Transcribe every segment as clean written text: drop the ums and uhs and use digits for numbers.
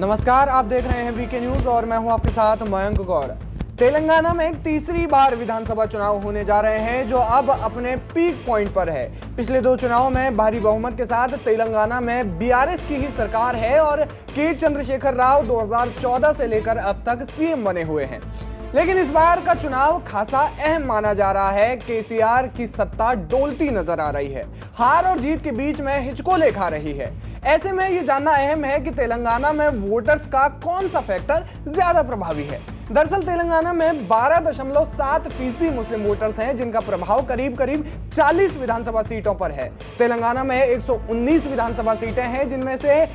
नमस्कार, आप देख रहे हैं वीके न्यूज और मैं हूं आपके साथ मयंक गौर। तेलंगाना में तीसरी बार विधानसभा चुनाव होने जा रहे हैं जो अब अपने पीक पॉइंट पर है। पिछले दो चुनावों में भारी बहुमत के साथ तेलंगाना में बीआरएस की ही सरकार है और के चंद्रशेखर राव 2014 से लेकर अब तक सीएम बने हुए हैं। लेकिन इस बार का चुनाव खासा अहम माना जा रहा है। केसीआर की सत्ता डोलती नजर आ रही है, हार और जीत के बीच में हिचकोले खा रही है। ऐसे में ये जानना अहम है कि तेलंगाना में वोटर्स का कौन सा फैक्टर ज्यादा प्रभावी है। दरअसल तेलंगाना में 12.7% मुस्लिम वोटर्स हैं जिनका प्रभाव करीब 40 विधानसभा सीटों पर है। तेलंगाना में 119 विधानसभा सीटें हैं जिनमें से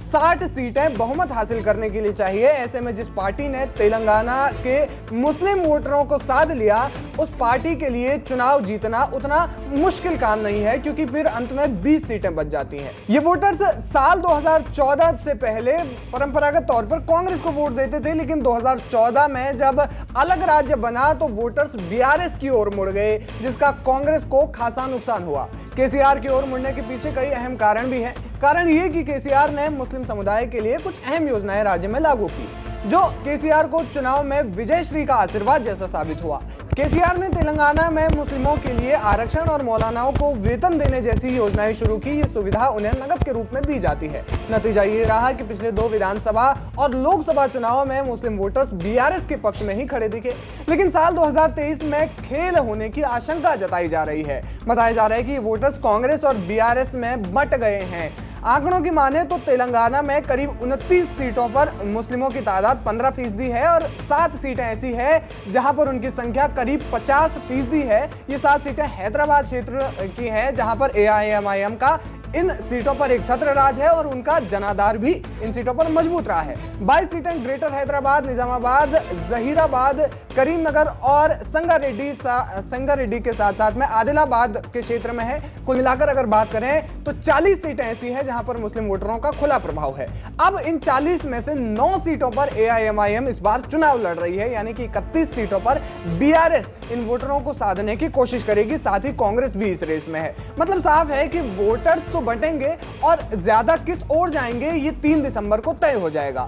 60 सीटें बहुमत हासिल करने के लिए चाहिए। ऐसे में जिस पार्टी ने तेलंगाना के मुस्लिम वोटरों को साध लिया उस पार्टी के लिए चुनाव जीतना उतना मुश्किल काम नहीं है, क्योंकि फिर अंत में 20 सीटें बच जाती हैं। ये वोटर्स साल 2014 से पहले परंपरागत तौर पर कांग्रेस को वोट देते थे, लेकिन 2014 में जब अलग राज्य बना तो वोटर्स बीआरएस की ओर मुड़ गए, जिसका कांग्रेस को खासा नुकसान हुआ। केसीआर की ओर मुड़ने के पीछे कई अहम कारण भी हैं। कारण ये कि केसीआर ने मुस्लिम समुदाय के लिए कुछ अहम योजनाएं राज्य में लागू की, जो केसीआर को चुनाव में विजयश्री का आशीर्वाद जैसा साबित हुआ। केसीआर ने तेलंगाना में मुस्लिमों के लिए आरक्षण और मौलानाओं को वेतन देने जैसी योजनाएं शुरू की। ये सुविधा उन्हें नकद के रूप में दी जाती है। नतीजा ये रहा कि पिछले 2 विधानसभा और लोकसभा चुनाव में मुस्लिम वोटर्स बीआरएस के पक्ष में ही खड़े दिखे। लेकिन साल 2023 में खेल होने की आशंका जताई जा रही है। बताया जा रहा है कि ये वोटर्स कांग्रेस और बीआरएस में बंट गए हैं। आंकड़ों की माने तो तेलंगाना में करीब 29 सीटों पर मुस्लिमों की तादाद 15% है और 7 सीटें ऐसी है जहां पर उनकी संख्या करीब 50% है। ये 7 सीटें हैदराबाद क्षेत्र की हैं जहां पर एआईएमआईएम का इन सीटों पर एक छत्र राज है और उनका जनाधार भी इन सीटों पर मजबूत रहा है। 22 सीटें ग्रेटर हैदराबाद, निजामाबाद, जहीराबाद, करीमनगर और संगारेड्डी के साथ साथ में आदिलाबाद के क्षेत्र में है। कुल मिलाकर अगर बात करें तो 40 सीटें ऐसी हैं जहां पर मुस्लिम वोटरों का खुला प्रभाव है। अब इन 40 में से 9 सीटों पर एआईएमआईएम इस बार चुनाव लड़ रही है, यानी कि 31 सीटों पर बीआरएस इन वोटरों को साधने की कोशिश करेगी। साथ ही कांग्रेस भी इस रेस में है। मतलब साफ है कि वोटर्स तो बंटेंगे और ज्यादा किस ओर जाएंगे ये 3 दिसंबर को तय हो जाएगा।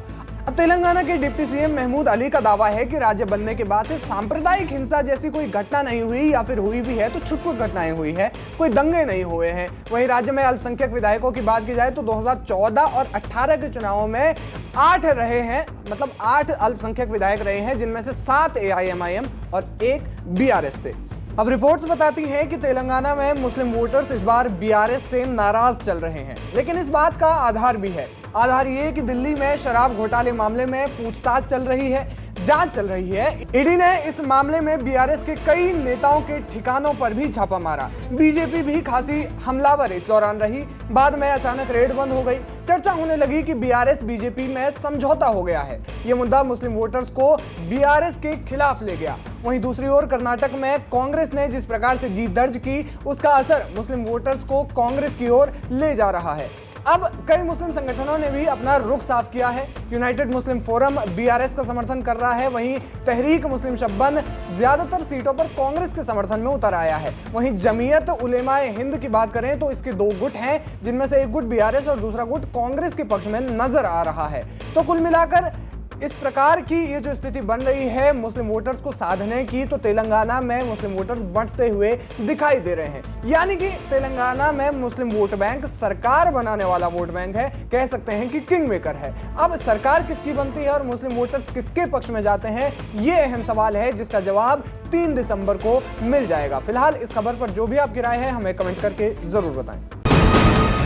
अब तेलंगाना के डिप्टी सीएम महमूद अली का दावा है कि राज्य बनने के बाद से सांप्रदायिक हिंसा जैसी कोई घटना नहीं हुई, या फिर हुई भी है तो छुटपुट घटनाएं हुई है, कोई दंगे नहीं हुए हैं। वहीं राज्य में अल्पसंख्यक विधायकों की बात की जाए तो 2014 और 18 के चुनावों में 8 रहे हैं, मतलब 8 अल्पसंख्यक विधायक रहे हैं, जिनमें से 7 एआईएमआईएम और 1 बीआरएस से। अब रिपोर्ट्स बताती हैं कि तेलंगाना में मुस्लिम वोटर्स इस बार बीआरएस से नाराज चल रहे हैं, लेकिन इस बात का आधार भी है। आधार ये कि दिल्ली में शराब घोटाले मामले में पूछताछ चल रही है, जांच चल रही है। ईडी ने इस मामले में बीआरएस के कई नेताओं के ठिकानों पर भी छापा मारा। बीजेपी भी खासी हमलावर इस दौरान रही। बाद में अचानक रेड बंद हो गई। चर्चा होने लगी कि बीआरएस बीजेपी में समझौता हो गया है। ये मुद्दा मुस्लिम वोटर्स को बीआरएस के खिलाफ ले गया। वहीं दूसरी ओर कर्नाटक में कांग्रेस ने जिस प्रकार से जीत दर्ज की, उसका असर मुस्लिम वोटर्स को कांग्रेस की ओर ले जा रहा है। अब कई मुस्लिम संगठनों ने भी अपना रुख साफ किया है। यूनाइटेड मुस्लिम फोरम बीआरएस का समर्थन कर रहा है। वहीं तहरीक मुस्लिम शब्बन ज्यादातर सीटों पर कांग्रेस के समर्थन में उतर आया है। वहीं जमीयत उलेमाए हिंद की बात करें तो इसके 2 गुट हैं, जिनमें से एक गुट बीआरएस और दूसरा गुट कांग्रेस के पक्ष में नजर आ रहा है। तो कुल मिलाकर इस प्रकार की ये जो स्थिति बन रही है मुस्लिम वोटर्स को साधने की, तो तेलंगाना में मुस्लिम वोटर्स बढ़ते हुए दिखाई दे रहे हैं। यानी कि तेलंगाना में मुस्लिम वोट बैंक सरकार बनाने वाला वोट बैंक है, कह सकते हैं कि किंग मेकर है। अब सरकार किसकी बनती है और मुस्लिम वोटर्स किसके पक्ष में जाते हैं, ये अहम सवाल है जिसका जवाब 3 दिसंबर को मिल जाएगा। फिलहाल इस खबर पर जो भी आपकी राय है हमें कमेंट करके जरूर बताएं।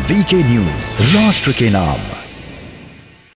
वीके न्यूज, राष्ट्र के नाम।